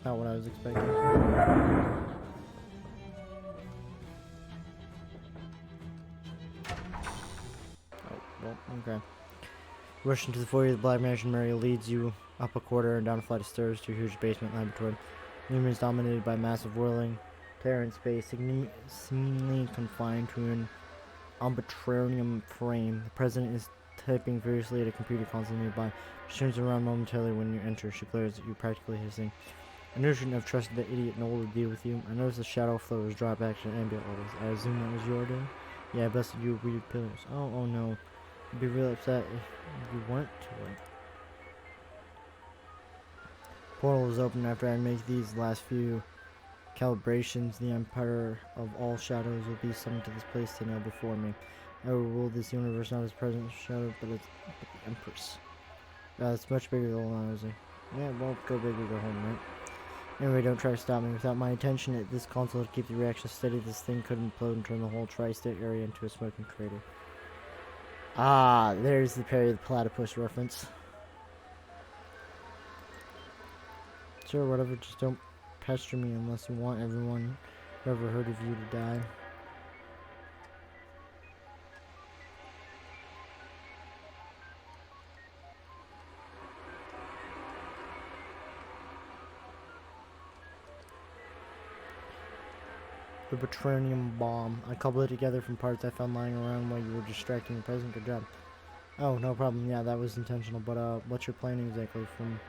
Not what I was expecting. Oh, well, okay. Rushing to the foyer of the Black Mansion, Mario leads you up a corridor and down a flight of stairs to a huge basement laboratory. The room is dominated by massive whirling terror in space, seemingly confined to an arbitrarium frame. The president is typing furiously at a computer console nearby. She turns around momentarily when you enter. She glares at you, practically hissing. I knew I shouldn't have trusted that idiot Noel to deal with you. I noticed the shadow flows drop action and ambient levels. I assume that was your doing? Yeah, I busted you with weird pillars. Oh no. I'd be real upset if you weren't to it. Portal was open after I make these last few calibrations. The Emperor of all shadows will be summoned to this place to kneel before me. I will rule this universe not as President Shadow, but the Empress. It's much bigger than I was like. Yeah, well, go big or go home, right? Anyway, don't try to stop me. Without my attention at this console to keep the reaction steady, this thing could implode and turn the whole tri-state area into a smoking crater. Ah, there's the Perry the Platypus reference. Sure, whatever, just don't pester me unless you want everyone who ever heard of you to die. The Petroleum bomb. I cobbled it together from parts I found lying around while you were distracting the president. Good job. Oh, no problem. Yeah, that was intentional. But, what's your plan exactly? From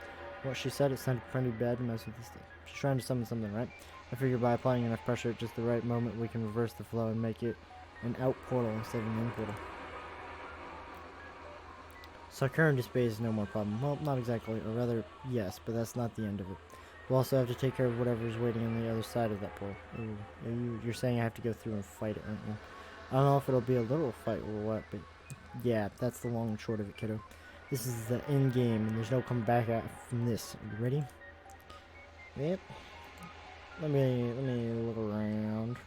what she said, it sounded pretty bad to mess with this thing. She's trying to summon something, right? I figure by applying enough pressure at just the right moment, we can reverse the flow and make it an out portal instead of an in portal. Sucker into space is no more problem. Well, not exactly. Or rather, yes, but that's not the end of it. We'll also have to take care of whatever's waiting on the other side of that portal. Ooh, you're saying I have to go through and fight it, aren't you? I don't know if it'll be a little fight or what, but yeah, that's the long and short of it, kiddo. This is the end game, and there's no coming back out from this. Are you ready? Yep. Let me look around.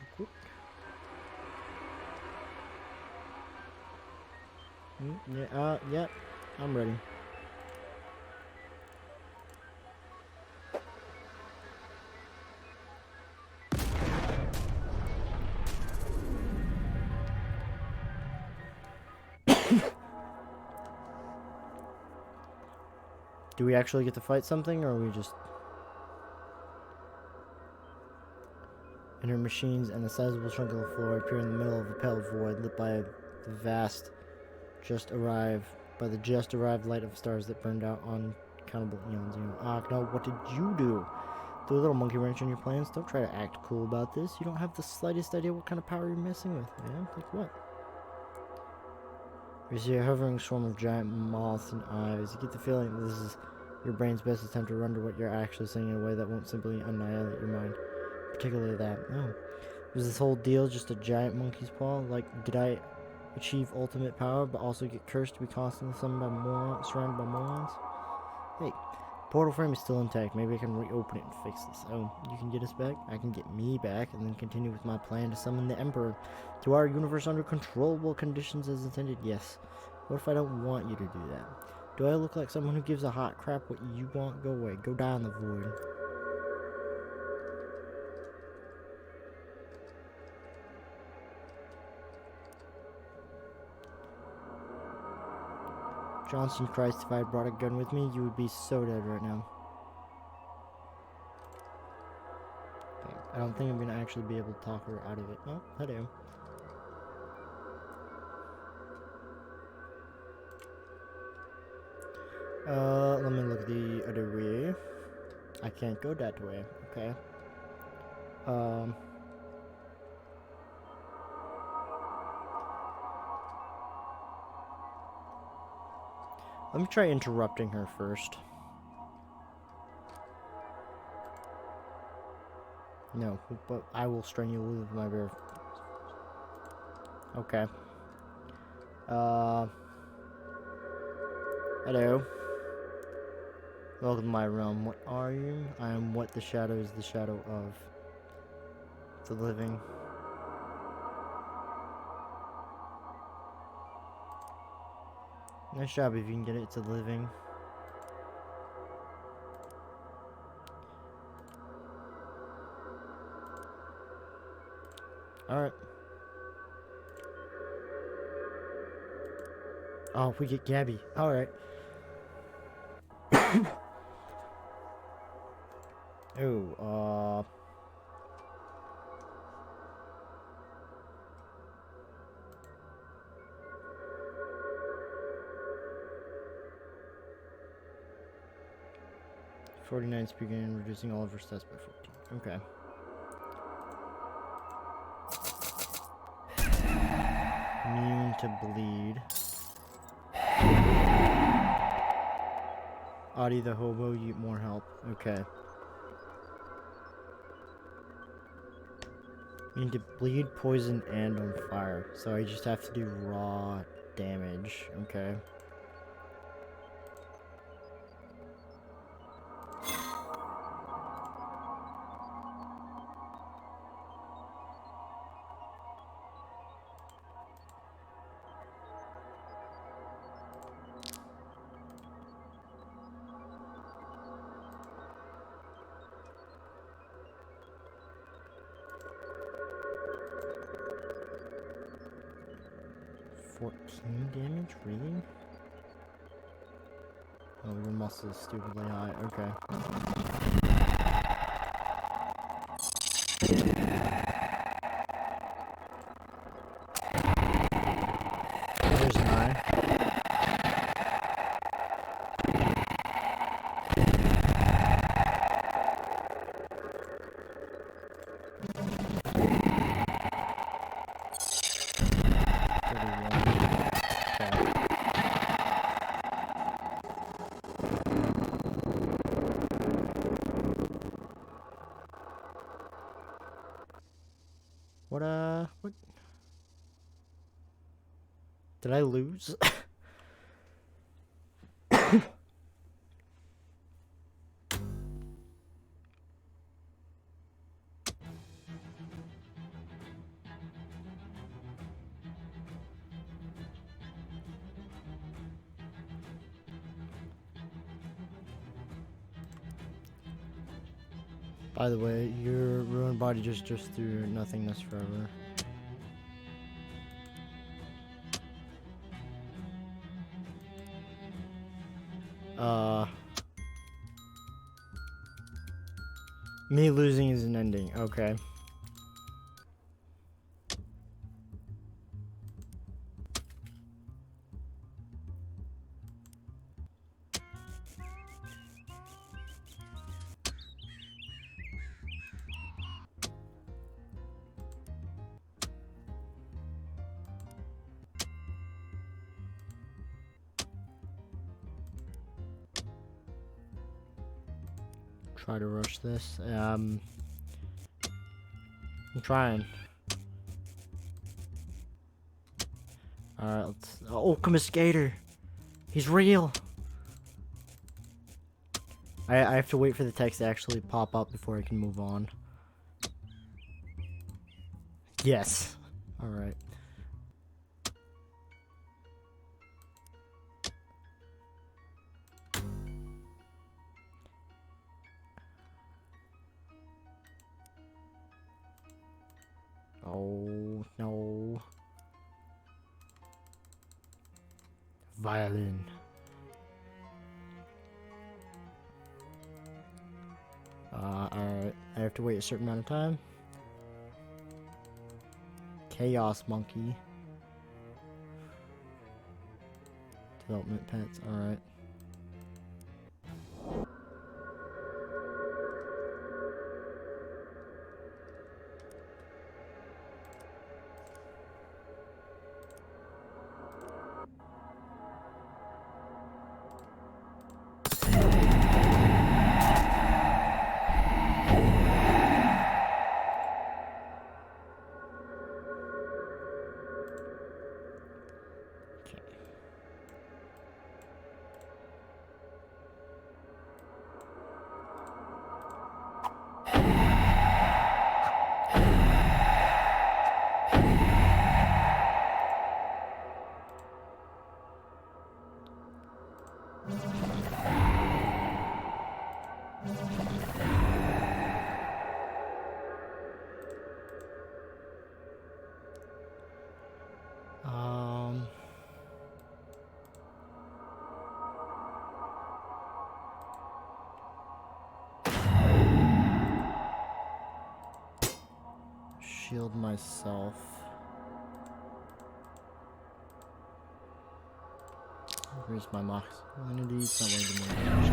Yeah, yep. I'm ready. Do we actually get to fight something, or are we just... Inner machines and a sizable chunk of the floor appear in the middle of a pale void lit by the vast, just arrived light of stars that burned out uncountable eons. No, what did you do? Do a little monkey wrench on your plans? Don't try to act cool about this. You don't have the slightest idea what kind of power you're messing with, man. Like what? You see a hovering swarm of giant moths and eyes. You get the feeling that this is your brain's best attempt to render what you're actually saying in a way that won't simply annihilate your mind. Particularly that. Oh. Was this whole deal just a giant monkey's paw? Like, did I achieve ultimate power, but also get cursed to be constantly surrounded by morons? Hey, portal frame is still intact. Maybe I can reopen it and fix this. Oh, you can get us back? I can get me back, and then continue with my plan to summon the Emperor to our universe under controllable conditions as intended. Yes. What if I don't want you to do that? Do I look like someone who gives a hot crap what you want? Go away. Go die in the void. Johnson Christ, if I had brought a gun with me, you would be so dead right now. Okay, I don't think I'm going to actually be able to talk her out of it. Oh, hello. Let me look the other way. I can't go that way. Okay. Let me try interrupting her first. No, but I will string you with my bear. Okay. Hello. Welcome to my realm. What are you? I am what the shadow is the shadow of. The living. Nice job if you can get it to living. Alright. Oh, we get Gabby. Alright. Oh, 49 speed gain, reducing all of her stats by 14. Okay. Immune to bleed. Audie the hobo, you get more help. Okay. Immune to bleed, poison, and on fire. So I just have to do raw damage. Okay. Damage? Really? Oh, your muscle is stupidly high. Okay. There's 9. What? Did I lose? By the way, your ruined body just through nothingness forever. Me losing is an ending. Okay. Try to rush this. I'm trying. Alright, let's... Oh, come a skater! He's real! I have to wait for the text to actually pop up before I can move on. Yes! Alright. Oh, no. Violin. Alright. I have to wait a certain amount of time. Chaos Monkey. Development pets, alright. shield myself. Where's my masculinity? It's not really more damage.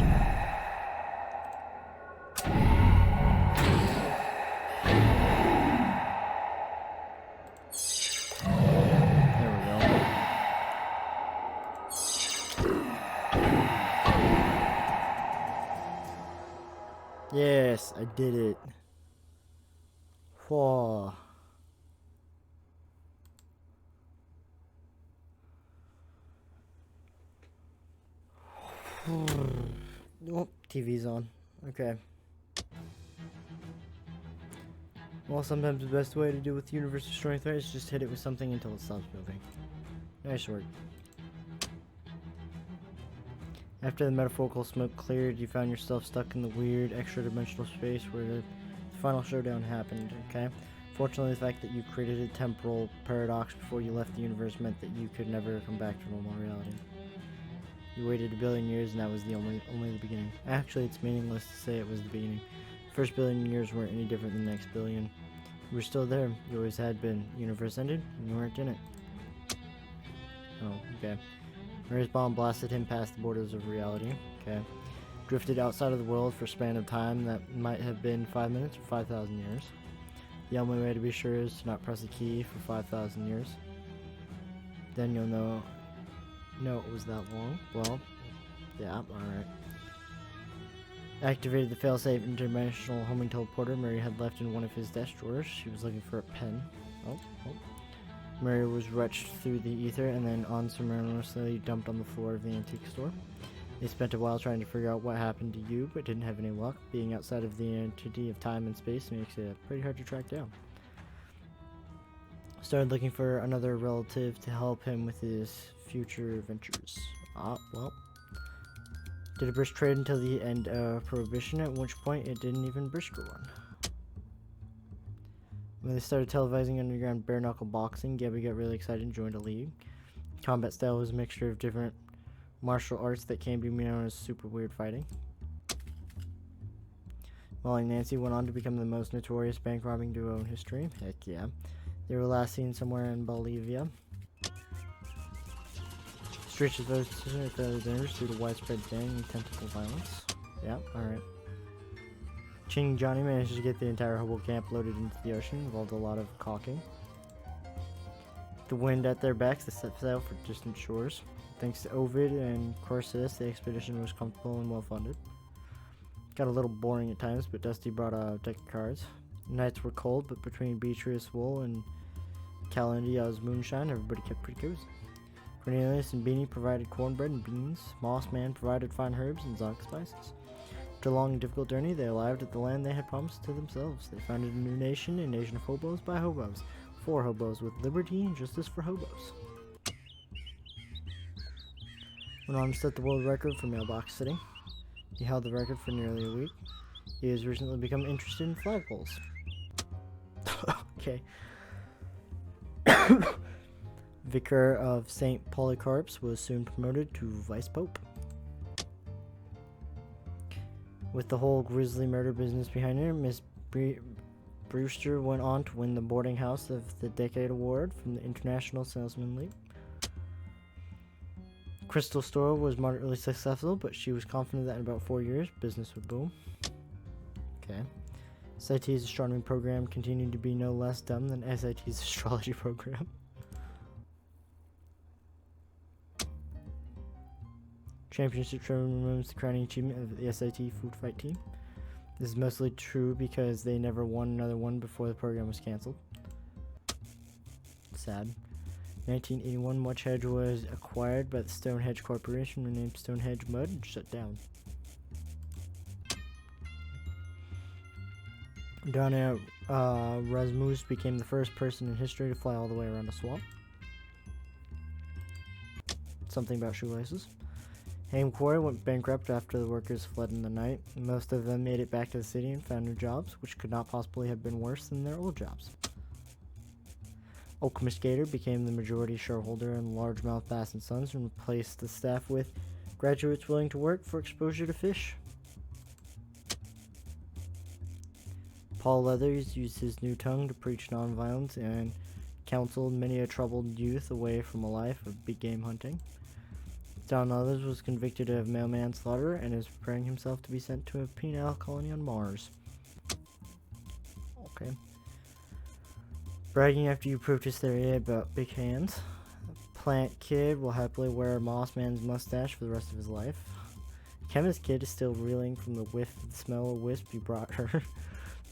There we go. Yes, I did it. Whoa. Oh, TV's on. Okay. Well, sometimes the best way to deal with the universe destroying threat is just hit it with something until it stops moving. Nice work. After the metaphorical smoke cleared, you found yourself stuck in the weird extra-dimensional space where the final showdown happened, okay? Fortunately, the fact that you created a temporal paradox before you left the universe meant that you could never come back to normal reality. You waited 1 billion years, and that was only the beginning. Actually, it's meaningless to say it was the beginning. The first 1 billion years weren't any different than the next billion. You were still there. You always had been. The universe ended, and you weren't in it. Oh, okay. Mary's bomb blasted him past the borders of reality. Okay. Drifted outside of the world for a span of time that might have been 5 minutes or 5,000 years. The only way to be sure is to not press a key for 5,000 years. Then you'll know it was that long. Well, yeah, alright. Activated the failsafe interdimensional homing teleporter Mary had left in one of his desk drawers. She was looking for a pen. Oh. Mary was retched through the ether and then unceremoniously dumped on the floor of the antique store. They spent a while trying to figure out what happened to you, but didn't have any luck. Being outside of the entity of time and space makes it pretty hard to track down. Started looking for another relative to help him with his future ventures. Well. Did a brisk trade until the end of Prohibition, at which point it didn't even brisker one. When they started televising underground bare-knuckle boxing, Gabby got really excited and joined a league. Combat style was a mixture of different martial arts that can be known as super weird fighting. Molly and Nancy went on to become the most notorious bank-robbing duo in history. Heck yeah. They were last seen somewhere in Bolivia. Stretches those fairly dangerous due to widespread gang and tentacle violence. Yeah, alright. Ching and Johnny managed to get the entire hobo camp loaded into the ocean, involved a lot of caulking. The wind at their backs, they set sail for distant shores. Thanks to Ovid and Corsus, the expedition was comfortable and well funded. Got a little boring at times, but Dusty brought a deck of cards. Nights were cold, but between Beatrice Wool and Calendia's moonshine, everybody kept pretty cozy. Cornelius and Beanie provided cornbread and beans. Moss Man provided fine herbs and Zonk spices. After a long and difficult journey, they arrived at the land they had promised to themselves. They founded a new nation, a nation of hobos by hobos. For hobos, with liberty and justice for hobos. Went on to set the world record for mailbox sitting. He held the record for nearly a week. He has recently become interested in flagpoles. Okay. Vicar of St. Polycarp's was soon promoted to Vice Pope. With the whole grisly murder business behind her, Miss Brewster went on to win the Boarding House of the Decade Award from the International Salesman League. Crystal Store was moderately successful, but she was confident that in about 4 years, business would boom. Okay. SIT's astronomy program continued to be no less dumb than SIT's astrology program. Championship tournament remains the crowning achievement of the SIT food fight team. This is mostly true because they never won another one before the program was cancelled. Sad. 1981, Much Hedge was acquired by the Stonehenge Corporation, renamed Stonehenge Mud, and shut down. Donna Rasmus became the first person in history to fly all the way around a swamp. Something about shoelaces. Haim Quarry went bankrupt after the workers fled in the night. Most of them made it back to the city and found new jobs, which could not possibly have been worse than their old jobs. Okemos Gator became the majority shareholder in Largemouth Bass & Sons and replaced the staff with graduates willing to work for exposure to fish. Paul Leathers used his new tongue to preach nonviolence and counseled many a troubled youth away from a life of big game hunting. John Leathers was convicted of male manslaughter and is preparing himself to be sent to a penal colony on Mars. Okay. Bragging after you prove his theory about big hands. Plant Kid will happily wear Moss Man's mustache for the rest of his life. Chemist Kid is still reeling from the smell of wisp you brought her.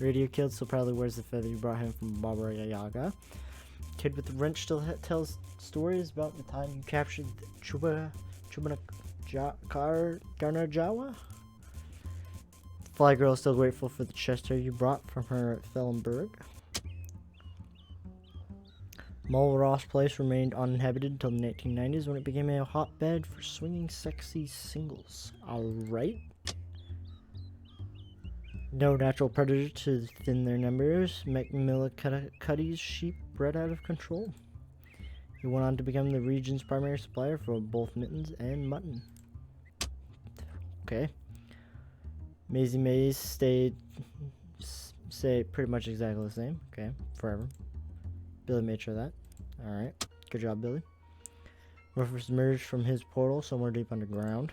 Radio Kid still proudly wears the feather you brought him from Baba Yaga. Kid with the wrench still tells stories about the time you captured Garnajawa. Fly Girl is still grateful for the chest hair you brought from her at Fellenberg. Mole Ross Place remained uninhabited until the 1990s when it became a hotbed for swinging sexy singles. Alright. No natural predator to thin their numbers. McMillicuddy's sheep bred out of control. He went on to become the region's primary supplier for both mittens and mutton. Okay. Maisie Mays stay pretty much exactly the same. Okay, forever. Billy made sure of that. Alright. Good job, Billy. Rufus emerged from his portal somewhere deep underground.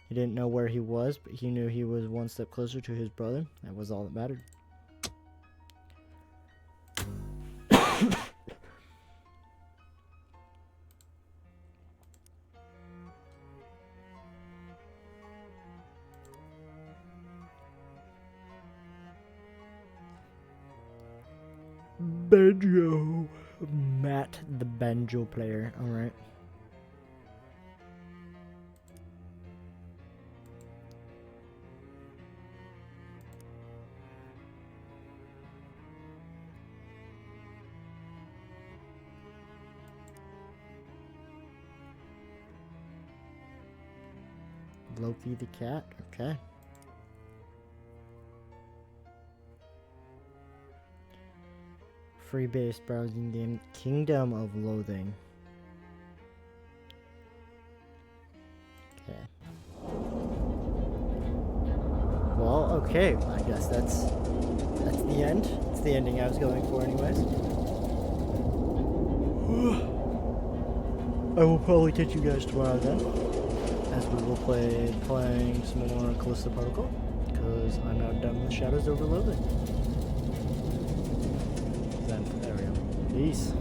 He didn't know where he was, but he knew he was one step closer to his brother. That was all that mattered. Banjo. Matt, the banjo player. Alright. Loki the cat. Okay. Free-based browsing game, Kingdom of Loathing. Okay. Well, okay. I guess that's the end. It's the ending I was going for, anyways. I will probably catch you guys tomorrow then, as we will playing some more Callisto Protocol, because I'm now done with Shadows over Loathing. There we go. Peace.